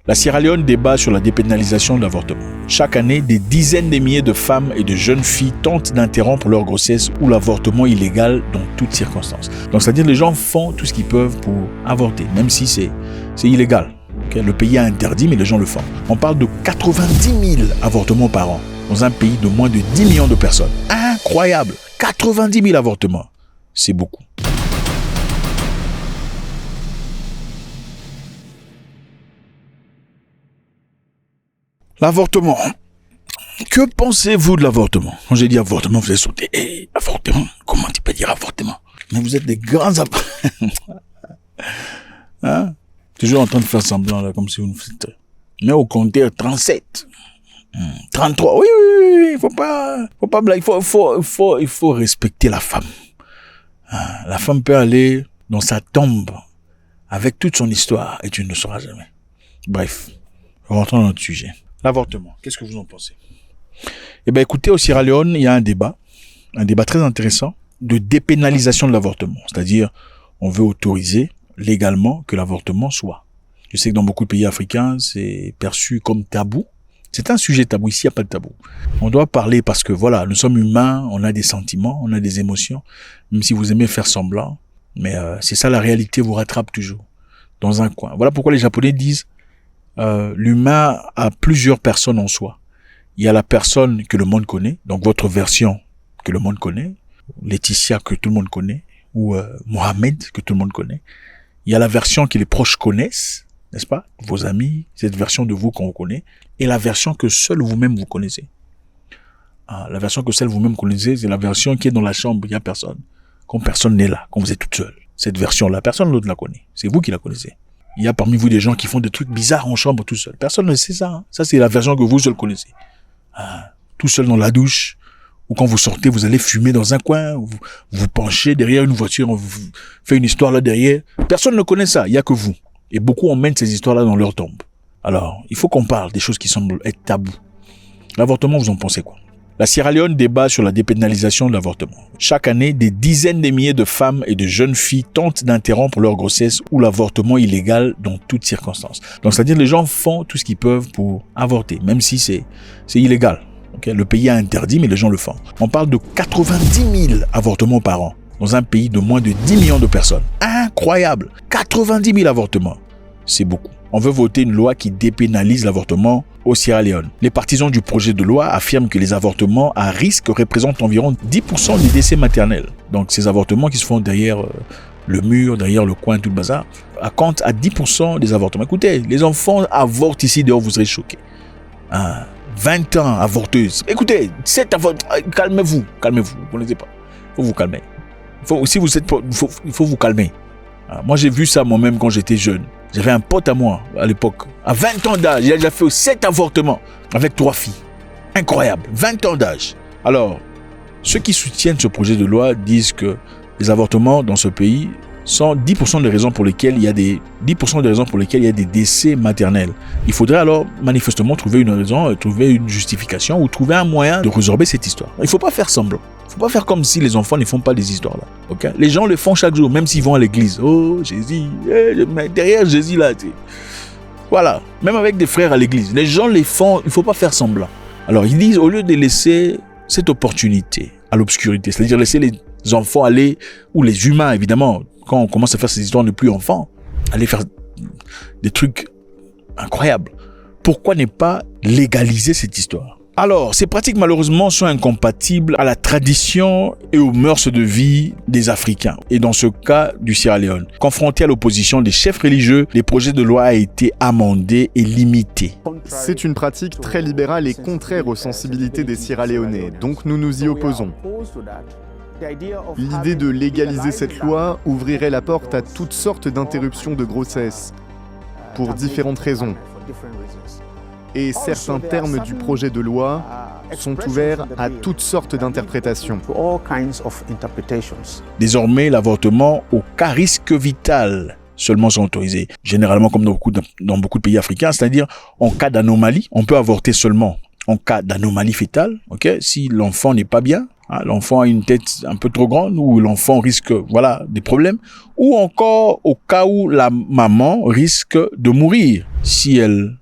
La Sierra Leone débat sur la dépénalisation de l'avortement. Chaque année, des dizaines de milliers de femmes et de jeunes filles tentent d'interrompre leur grossesse ou l'avortement illégal dans toutes circonstances. Donc, c'est-à-dire les gens font tout ce qu'ils peuvent pour avorter, même si c'est illégal. Okay? Le pays a interdit, mais les gens le font. On parle de 90 000 avortements par an dans un pays de moins de 10 millions de personnes. Incroyable! 90 000 avortements. C'est beaucoup. L'avortement. Que pensez-vous de l'avortement? Quand j'ai dit avortement, vous avez sauté. Avortement? Comment tu peux dire avortement? Mais vous êtes des grands hein? Toujours en train de faire semblant, là, comme si vous nous faites. Mais au compteur 37. 33. Oui. Il faut pas blaguer. Il faut respecter la femme. La femme peut aller dans sa tombe avec toute son histoire et tu ne le sauras jamais. Bref. Rentrons dans notre sujet. L'avortement, qu'est-ce que vous en pensez? Eh bien, écoutez, au Sierra Leone, il y a un débat très intéressant de dépénalisation de l'avortement. C'est-à-dire, on veut autoriser légalement que l'avortement soit. Je sais que dans beaucoup de pays africains, c'est perçu comme tabou. C'est un sujet tabou. Ici, il n'y a pas de tabou. On doit parler parce que, voilà, nous sommes humains, on a des sentiments, on a des émotions, même si vous aimez faire semblant. Mais c'est ça, la réalité vous rattrape toujours dans un coin. Voilà pourquoi les Japonais disent l'humain a plusieurs personnes en soi. Il y a la personne que le monde connaît, donc votre version que le monde connaît, Laetitia que tout le monde connaît, ou Mohamed que tout le monde connaît. Il y a la version que les proches connaissent, n'est-ce pas? Vos amis, cette version de vous qu'on connaît, et la version que seul vous-même vous connaissez. La version que seul vous-même connaissez, c'est la version qui est dans la chambre, il n'y a personne. Quand personne n'est là, quand vous êtes toute seule. Cette version-là, personne d'autre la connaît. C'est vous qui la connaissez. Il y a parmi vous des gens qui font des trucs bizarres en chambre tout seul. Personne ne sait ça. Hein. Ça, c'est la version que vous seul connaissez. Tout seul dans la douche, ou quand vous sortez, vous allez fumer dans un coin, vous penchez derrière une voiture, on vous fait une histoire là derrière. Personne ne connaît ça, il n'y a que vous. Et beaucoup emmènent ces histoires-là dans leur tombe. Alors, il faut qu'on parle des choses qui semblent être tabous. L'avortement, vous en pensez quoi? La Sierra Leone débat sur la dépénalisation de l'avortement. Chaque année, des dizaines de milliers de femmes et de jeunes filles tentent d'interrompre leur grossesse ou l'avortement illégal dans toutes circonstances. Donc, c'est-à-dire les gens font tout ce qu'ils peuvent pour avorter, même si c'est illégal. Okay? Le pays a interdit, mais les gens le font. On parle de 90 000 avortements par an dans un pays de moins de 10 millions de personnes. Incroyable! 90 000 avortements. C'est beaucoup. On veut voter une loi qui dépénalise l'avortement au Sierra Leone. Les partisans du projet de loi affirment que les avortements à risque représentent environ 10% des décès maternels. Donc ces avortements qui se font derrière le mur, derrière le coin, tout le bazar, comptent à 10% des avortements. Écoutez, les enfants avortent ici, dehors, vous serez choqués. 20 ans avorteuses. Écoutez, calmez-vous, vous ne connaissez pas. Il faut vous calmer. Il faut vous calmer. Moi, j'ai vu ça moi-même quand j'étais jeune. J'avais un pote à moi, à l'époque. À 20 ans d'âge, il a déjà fait 7 avortements avec 3 filles. Incroyable. 20 ans d'âge. Alors, ceux qui soutiennent ce projet de loi disent que les avortements dans ce pays sont 10% des raisons pour lesquelles il y a des décès maternels. Il faudrait alors manifestement trouver une raison, trouver une justification ou trouver un moyen de résorber cette histoire. Il ne faut pas faire semblant. Il ne faut pas faire comme si les enfants ne font pas des histoires là. Okay? Les gens le font chaque jour, même s'ils vont à l'église. Oh, Jésus, mais derrière Jésus là. Voilà, même avec des frères à l'église. Les gens les font, il ne faut pas faire semblant. Alors ils disent, au lieu de laisser cette opportunité à l'obscurité, c'est-à-dire laisser les enfants aller, ou les humains évidemment, quand on commence à faire ces histoires de plus enfants, aller faire des trucs incroyables. Pourquoi ne pas légaliser cette histoire? Alors, ces pratiques malheureusement sont incompatibles à la tradition et aux mœurs de vie des Africains. Et dans ce cas du Sierra Leone, confronté à l'opposition des chefs religieux, les projets de loi a été amendés et limités. C'est une pratique très libérale et contraire aux sensibilités des Sierra-Léonais, donc nous nous y opposons. L'idée de légaliser cette loi ouvrirait la porte à toutes sortes d'interruptions de grossesse, pour différentes raisons. Et certains termes du projet de loi sont ouverts à toutes sortes d'interprétations. Désormais, l'avortement au cas risque vital seulement sont autorisés. Généralement, comme dans beaucoup de pays africains, c'est-à-dire en cas d'anomalie, on peut avorter seulement en cas d'anomalie fétale, ok, si l'enfant n'est pas bien, Hein, l'enfant a une tête un peu trop grande, ou l'enfant risque, voilà, des problèmes, ou encore au cas où la maman risque de mourir si elle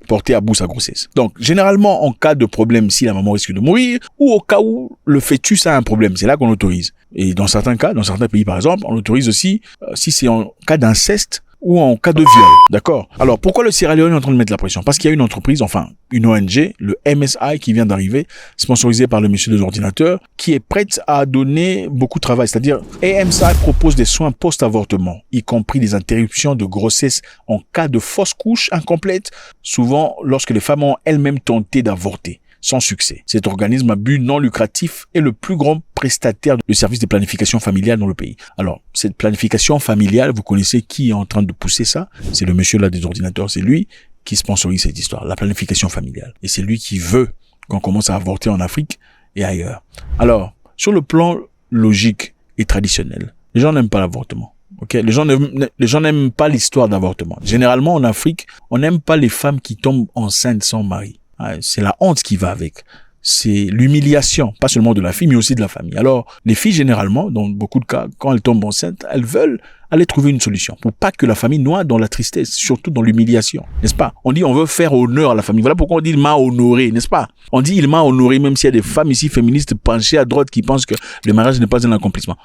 portait à bout sa grossesse. Donc, généralement, en cas de problème, si la maman risque de mourir, ou au cas où le fœtus a un problème, c'est là qu'on autorise. Et dans certains cas, dans certains pays par exemple, on autorise aussi si c'est en cas d'inceste ou en cas de viol. D'accord? Alors, pourquoi le Sierra Leone est en train de mettre la pression? Parce qu'il y a une entreprise, enfin, une ONG, le MSI, qui vient d'arriver, sponsorisé par le monsieur des ordinateurs, qui est prête à donner beaucoup de travail. C'est-à-dire, MSI propose des soins post-avortement, y compris des interruptions de grossesse en cas de fausse couche incomplète, souvent lorsque les femmes ont elles-mêmes tenté d'avorter. Sans succès. Cet organisme à but non lucratif est le plus grand prestataire de services de planification familiale dans le pays. Alors, cette planification familiale, vous connaissez qui est en train de pousser ça? C'est le monsieur là des ordinateurs, c'est lui qui sponsorise cette histoire, la planification familiale. Et c'est lui qui veut qu'on commence à avorter en Afrique et ailleurs. Alors, sur le plan logique et traditionnel, les gens n'aiment pas l'avortement. Okay? Les gens n'aiment pas l'histoire d'avortement. Généralement, en Afrique, on n'aime pas les femmes qui tombent enceintes sans mari. C'est la honte qui va avec. C'est l'humiliation, pas seulement de la fille, mais aussi de la famille. Alors, les filles, généralement, dans beaucoup de cas, quand elles tombent enceintes, elles veulent aller trouver une solution pour pas que la famille noie dans la tristesse, surtout dans l'humiliation, n'est-ce pas? On dit on veut faire honneur à la famille. Voilà pourquoi on dit il m'a honoré, n'est-ce pas? On dit il m'a honoré, même s'il y a des femmes ici féministes penchées à droite qui pensent que le mariage n'est pas un accomplissement.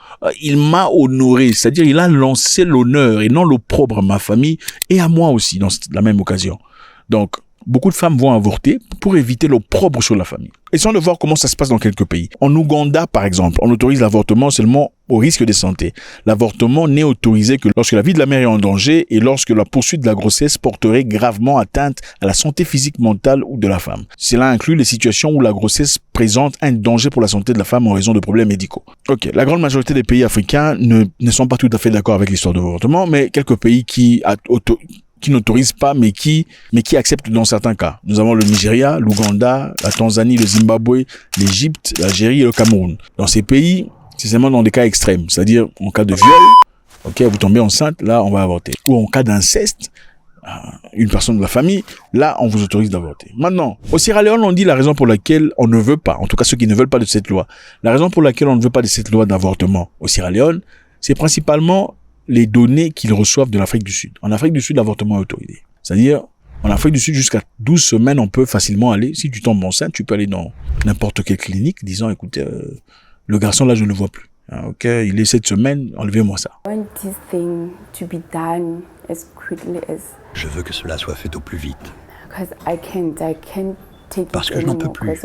Il m'a honoré, c'est-à-dire il a lancé l'honneur et non l'opprobre à ma famille et à moi aussi dans la même occasion. Donc, beaucoup de femmes vont avorter pour éviter l'opprobre sur la famille. Essayons de voir comment ça se passe dans quelques pays. En Ouganda, par exemple, on autorise l'avortement seulement au risque de santé. L'avortement n'est autorisé que lorsque la vie de la mère est en danger et lorsque la poursuite de la grossesse porterait gravement atteinte à la santé physique, mentale ou de la femme. Cela inclut les situations où la grossesse présente un danger pour la santé de la femme en raison de problèmes médicaux. Ok, la grande majorité des pays africains ne sont pas tout à fait d'accord avec l'histoire de l'avortement, mais quelques pays qui n'autorisent pas, mais qui acceptent dans certains cas. Nous avons le Nigeria, l'Ouganda, la Tanzanie, le Zimbabwe, l'Égypte, l'Algérie et le Cameroun. Dans ces pays, c'est seulement dans des cas extrêmes, c'est-à-dire en cas de viol, ok, vous tombez enceinte, là, on va avorter. Ou en cas d'inceste, une personne de la famille, là, on vous autorise d'avorter. Maintenant, au Sierra Leone, on dit la raison pour laquelle on ne veut pas, en tout cas ceux qui ne veulent pas de cette loi, la raison pour laquelle on ne veut pas de cette loi d'avortement au Sierra Leone, c'est principalement les données qu'ils reçoivent de l'Afrique du Sud. En Afrique du Sud, l'avortement est autorisé. C'est-à-dire, en Afrique du Sud, jusqu'à 12 semaines, on peut facilement aller. Si tu tombes enceinte, tu peux aller dans n'importe quelle clinique disant, écoutez, le garçon là, je ne le vois plus. Ok, il est 7 semaines, enlevez-moi ça. Je veux que cela soit fait au plus vite. Parce que je n'en peux plus.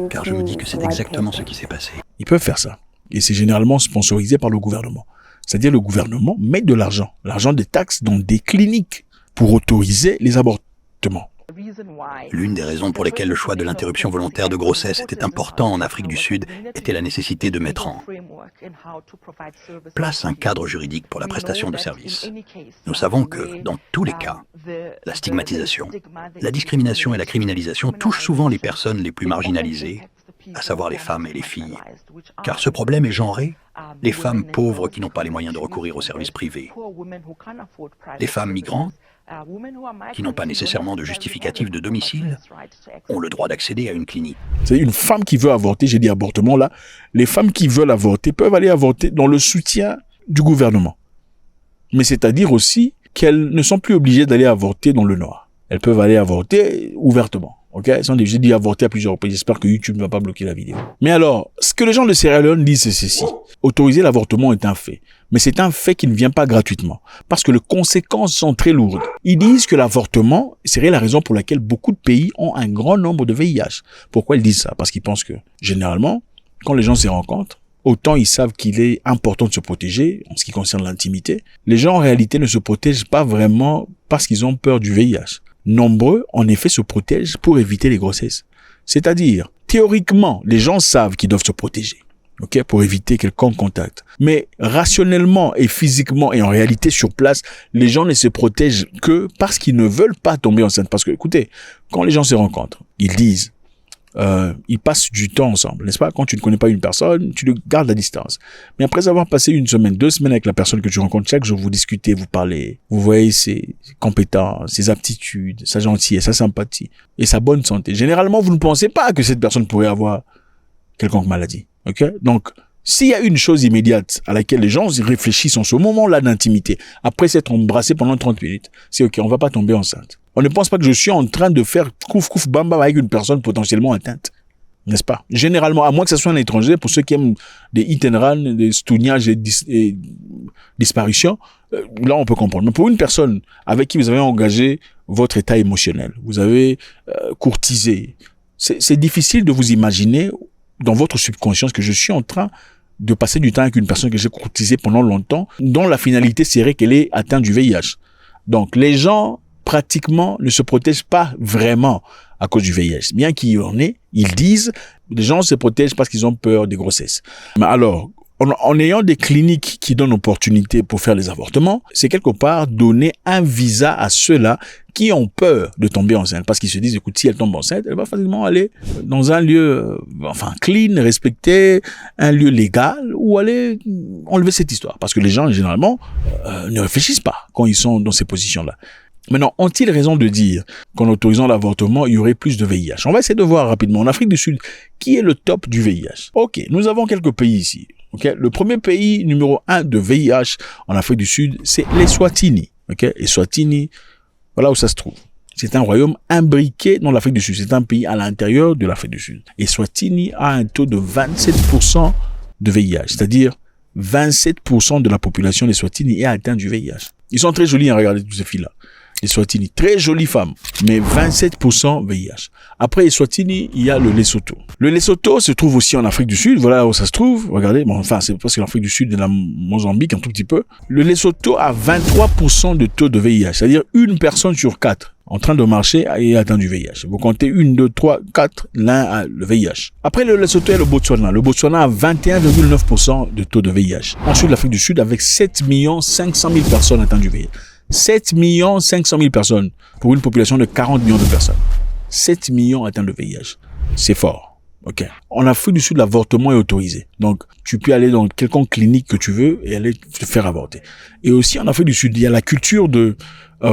Car je me dis que c'est exactement ce qui s'est passé. Ils peuvent faire ça. Et c'est généralement sponsorisé par le gouvernement. C'est-à-dire le gouvernement met de l'argent des taxes dans des cliniques pour autoriser les avortements. L'une des raisons pour lesquelles le choix de l'interruption volontaire de grossesse était important en Afrique du Sud était la nécessité de mettre en place un cadre juridique pour la prestation de services. Nous savons que, dans tous les cas, la stigmatisation, la discrimination et la criminalisation touchent souvent les personnes les plus marginalisées, à savoir les femmes et les filles. Car ce problème est genré. Les femmes pauvres qui n'ont pas les moyens de recourir aux services privés. Les femmes migrantes qui n'ont pas nécessairement de justificatif de domicile ont le droit d'accéder à une clinique. C'est une femme qui veut avorter, j'ai dit avortement là, les femmes qui veulent avorter peuvent aller avorter dans le soutien du gouvernement. Mais c'est-à-dire aussi qu'elles ne sont plus obligées d'aller avorter dans le noir. Elles peuvent aller avorter ouvertement. Ok, j'ai dit avorter à plusieurs reprises. J'espère que YouTube ne va pas bloquer la vidéo. Mais alors, ce que les gens de Sierra Leone disent, c'est ceci. Autoriser l'avortement est un fait. Mais c'est un fait qui ne vient pas gratuitement. Parce que les conséquences sont très lourdes. Ils disent que l'avortement serait la raison pour laquelle beaucoup de pays ont un grand nombre de VIH. Pourquoi ils disent ça? Parce qu'ils pensent que, généralement, quand les gens se rencontrent, autant ils savent qu'il est important de se protéger en ce qui concerne l'intimité. Les gens, en réalité, ne se protègent pas vraiment parce qu'ils ont peur du VIH. Nombreux, en effet, se protègent pour éviter les grossesses. C'est-à-dire, théoriquement, les gens savent qu'ils doivent se protéger, ok, pour éviter quelconque contact. Mais rationnellement et physiquement et en réalité sur place, les gens ne se protègent que parce qu'ils ne veulent pas tomber enceinte. Parce que, écoutez, quand les gens se rencontrent, ils disent, ils passent du temps ensemble, n'est-ce pas? Quand tu ne connais pas une personne, tu le gardes à distance. Mais après avoir passé 1 semaine, 2 semaines avec la personne que tu rencontres, chaque jour vous discutez, vous parlez, vous voyez ses compétences, ses aptitudes, sa gentillesse, sa sympathie et sa bonne santé. Généralement, vous ne pensez pas que cette personne pourrait avoir quelconque maladie. Ok? Donc, s'il y a une chose immédiate à laquelle les gens réfléchissent en ce moment-là d'intimité, après s'être embrassé pendant 30 minutes, c'est ok, on va pas tomber enceinte. On ne pense pas que je suis en train de faire kouf bam bam avec une personne potentiellement atteinte. N'est-ce pas? Généralement, à moins que ce soit un étranger, pour ceux qui aiment des hit and run, des stougnages et disparitions, là on peut comprendre. Mais pour une personne avec qui vous avez engagé votre état émotionnel, vous avez courtisé, c'est difficile de vous imaginer dans votre subconscience que je suis en train de passer du temps avec une personne que j'ai courtisée pendant longtemps, dont la finalité serait qu'elle ait atteint du VIH. Donc les gens pratiquement ne se protègent pas vraiment à cause du VIH. Bien qu'il y en ait, ils disent, les gens se protègent parce qu'ils ont peur des grossesses. Mais alors, en ayant des cliniques qui donnent opportunité pour faire les avortements, c'est quelque part donner un visa à ceux-là qui ont peur de tomber enceinte. Parce qu'ils se disent, écoute, si elle tombe enceinte, elle va facilement aller dans un lieu, clean, respecté, un lieu légal, ou aller enlever cette histoire. Parce que les gens, généralement, ne réfléchissent pas quand ils sont dans ces positions-là. Maintenant, ont-ils raison de dire qu'en autorisant l'avortement, il y aurait plus de VIH? On va essayer de voir rapidement. En Afrique du Sud, qui est le top du VIH? Ok, nous avons quelques pays ici. Ok, le premier pays numéro 1 de VIH en Afrique du Sud, c'est l'Eswatini. Ok, Eswatini, voilà où ça se trouve. C'est un royaume imbriqué dans l'Afrique du Sud. C'est un pays à l'intérieur de l'Afrique du Sud. Eswatini a un taux de 27% de VIH, c'est-à-dire 27% de la population d'Eswatini est atteinte du VIH. Ils sont très jolis à regarder toutes ces filles-là. Eswatini, très jolie femme, mais 27% VIH. Après Eswatini, il y a le Lesotho. Le Lesotho se trouve aussi en Afrique du Sud, voilà où ça se trouve. Regardez, c'est parce que l'Afrique du Sud et la Mozambique un tout petit peu. Le Lesotho a 23% de taux de VIH, c'est-à-dire une personne sur 4 en train de marcher est atteint du VIH. Vous comptez 1, 2, 3, 4, l'un a le VIH. Après le Lesotho et le Botswana. Le Botswana a 21,9% de taux de VIH. Ensuite, l'Afrique du Sud avec 7 500 000 personnes atteintes du VIH. 7 500 000 personnes pour une population de 40 millions de personnes. 7 millions atteints de VIH. C'est fort. Ok. En Afrique du Sud, l'avortement est autorisé. Donc, tu peux aller dans quelconque clinique que tu veux et aller te faire avorter. Et aussi, en Afrique du Sud, il y a la culture de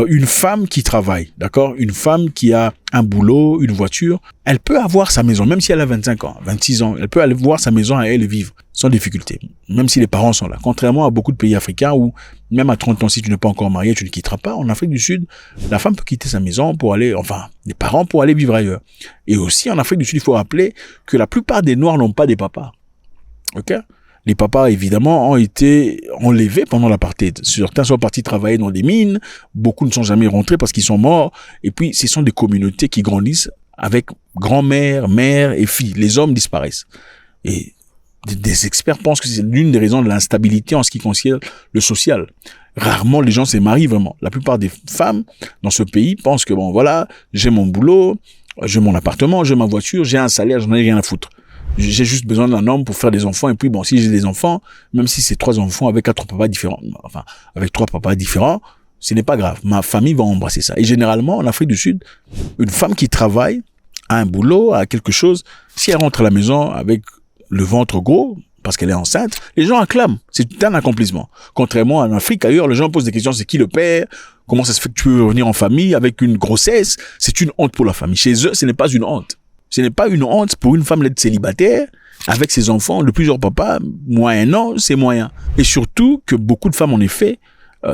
une femme qui travaille, d'accord? Une femme qui a un boulot, une voiture. Elle peut avoir sa maison, même si elle a 25 ans, 26 ans. Elle peut aller voir sa maison à elle et vivre sans difficulté, même si les parents sont là. Contrairement à beaucoup de pays africains où, même à 30 ans, si tu n'es pas encore marié, tu ne quitteras pas. En Afrique du Sud, la femme peut quitter sa maison pour aller, les parents pour aller vivre ailleurs. Et aussi, en Afrique du Sud, il faut rappeler que la plupart des Noirs n'ont pas des papas. Ok? Les papas, évidemment, ont été enlevés pendant l'apartheid. Certains sont partis travailler dans des mines. Beaucoup ne sont jamais rentrés parce qu'ils sont morts. Et puis, ce sont des communautés qui grandissent avec grand-mère, mère et fille. Les hommes disparaissent. Et des experts pensent que c'est l'une des raisons de l'instabilité en ce qui concerne le social. Rarement les gens se marient vraiment. La plupart des femmes dans ce pays pensent que j'ai mon boulot, j'ai mon appartement, j'ai ma voiture, j'ai un salaire, j'en ai rien à foutre. J'ai juste besoin d'un homme pour faire des enfants. Et puis si j'ai des enfants, même si c'est 3 enfants avec 4 papas différents, avec 3 papas différents, ce n'est pas grave. Ma famille va embrasser ça. Et généralement, en Afrique du Sud, une femme qui travaille, a un boulot, a quelque chose, si elle rentre à la maison avec le ventre gros, parce qu'elle est enceinte, les gens acclament. C'est un accomplissement. Contrairement en Afrique, ailleurs, les gens posent des questions, c'est qui le père? Comment ça se fait que tu veux revenir en famille avec une grossesse? C'est une honte pour la famille. Chez eux, ce n'est pas une honte. Ce n'est pas une honte pour une femme d'être célibataire, avec ses enfants de plusieurs papas, moyennant ses moyens. Et surtout que beaucoup de femmes, en effet,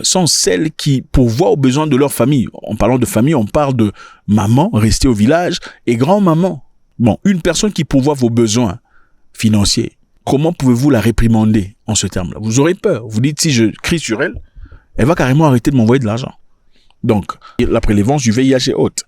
sont celles qui pourvoient aux besoins de leur famille. En parlant de famille, on parle de maman restée au village et grand-maman. Bon, une personne qui pourvoit vos besoins financiers, comment pouvez-vous la réprimander en ce terme-là? Vous aurez peur. Vous dites, si je crie sur elle, elle va carrément arrêter de m'envoyer de l'argent. Donc, la prélévance du VIH est haute.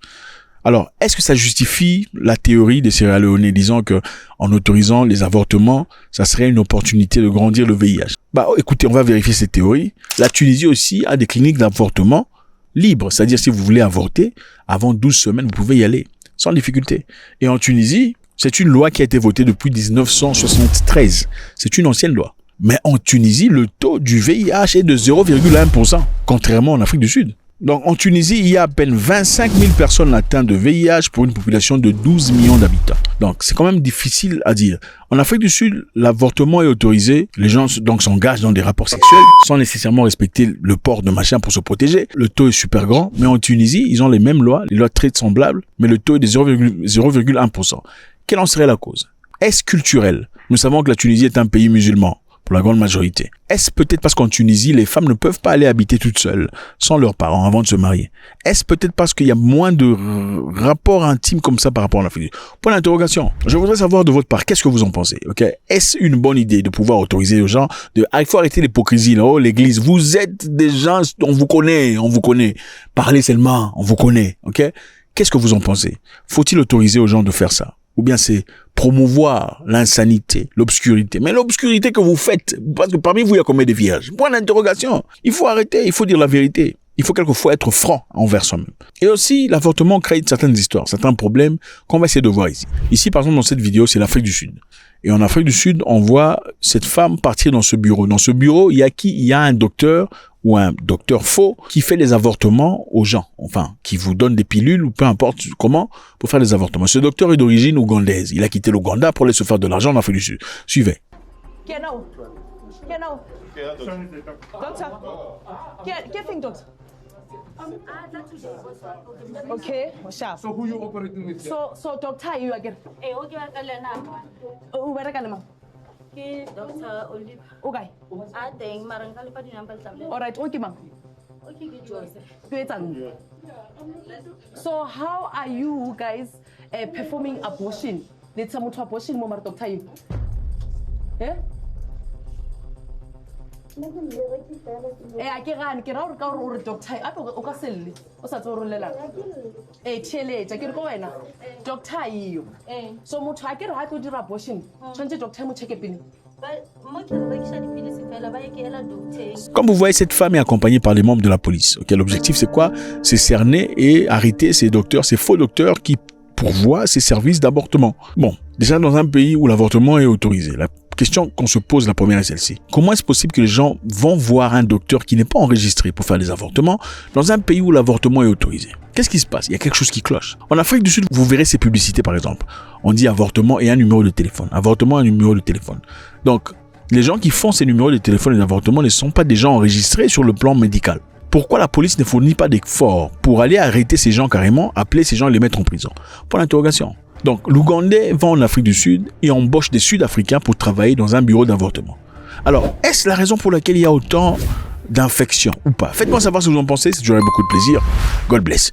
Alors, est-ce que ça justifie la théorie des Sierra Leone disant que en autorisant les avortements, ça serait une opportunité de grandir le VIH? Écoutez, on va vérifier cette théorie. La Tunisie aussi a des cliniques d'avortement libres. C'est-à-dire, si vous voulez avorter, avant 12 semaines, vous pouvez y aller, sans difficulté. Et en Tunisie, c'est une loi qui a été votée depuis 1973. C'est une ancienne loi. Mais en Tunisie, le taux du VIH est de 0,1%, contrairement en Afrique du Sud. Donc, en Tunisie, il y a à peine 25 000 personnes atteintes de VIH pour une population de 12 millions d'habitants. Donc, c'est quand même difficile à dire. En Afrique du Sud, l'avortement est autorisé. Les gens donc s'engagent dans des rapports sexuels sans nécessairement respecter le port de machin pour se protéger. Le taux est super grand. Mais en Tunisie, ils ont les mêmes lois, les lois très semblables, mais le taux est de 0,1%. Quelle en serait la cause? Est-ce culturel? Nous savons que la Tunisie est un pays musulman, pour la grande majorité. Est-ce peut-être parce qu'en Tunisie, les femmes ne peuvent pas aller habiter toutes seules, sans leurs parents, avant de se marier? Est-ce peut-être parce qu'il y a moins de rapports intimes comme ça par rapport à l'Afrique? Point d'interrogation. Je voudrais savoir de votre part, qu'est-ce que vous en pensez? Ok? Est-ce une bonne idée de pouvoir autoriser aux gens il faut arrêter l'hypocrisie, là. Oh, l'église, vous êtes des gens, on vous connaît. Parlez seulement, on vous connaît. Ok? Qu'est-ce que vous en pensez? Faut-il autoriser aux gens de faire ça? Ou bien c'est promouvoir l'insanité, l'obscurité. Mais l'obscurité que vous faites, parce que parmi vous, il y a combien de vierges? Point d'interrogation. Il faut arrêter, il faut dire la vérité. Il faut quelquefois être franc envers soi-même. Et aussi, l'avortement crée certaines histoires, certains problèmes qu'on va essayer de voir ici. Ici, par exemple, dans cette vidéo, c'est l'Afrique du Sud. Et en Afrique du Sud, on voit cette femme partir dans ce bureau. Dans ce bureau, il y a qui? Il y a un docteur ou un docteur faux qui fait les avortements aux gens. Enfin, qui vous donne des pilules ou peu importe comment pour faire les avortements. Ce docteur est d'origine ougandaise. Il a quitté l'Ouganda pour aller se faire de l'argent en Afrique du Sud. Suivez. Okay, sharp. So who you operating with? So doctor you again. Okay, I can learn. O bereka le mang? Ke Dr. Olive. Okay. A teng marang ka lepa dinamba tsa. All right, o ke mang? Okay, ke Joseph. Ke etsang? So how are you guys performing abortion? Let's motho abortion mo mara doctor you. Eh? A ke gane ke ra ka gore doctor a o ka selle o sa tso rolela theletša ke re ko wena doctor eo so motho a ke re ha tlo dira abortion tshwanetse doctor mo check pele. Comme vous voyez, cette femme est accompagnée par les membres de la police. Okay, l'objectif c'est quoi? C'est cerner et arrêter ces docteurs, ces faux docteurs qui pourvoient ces services d'avortement. Bon, déjà dans un pays où l'avortement est autorisé, la question qu'on se pose, la première est celle-ci. Comment est-ce possible que les gens vont voir un docteur qui n'est pas enregistré pour faire des avortements dans un pays où l'avortement est autorisé? Qu'est-ce qui se passe? Il y a quelque chose qui cloche. En Afrique du Sud, vous verrez ces publicités par exemple. On dit avortement et un numéro de téléphone. Avortement et un numéro de téléphone. Donc, les gens qui font ces numéros de téléphone et d'avortement ne sont pas des gens enregistrés sur le plan médical. Pourquoi la police ne fournit pas d'efforts pour aller arrêter ces gens carrément, appeler ces gens et les mettre en prison? Pour l'interrogation. Donc, l'Ougandais va en Afrique du Sud et embauche des Sud-Africains pour travailler dans un bureau d'avortement. Alors, est-ce la raison pour laquelle il y a autant d'infections ou pas? Faites-moi savoir ce que vous en pensez, c'est toujours beaucoup de plaisir. God bless.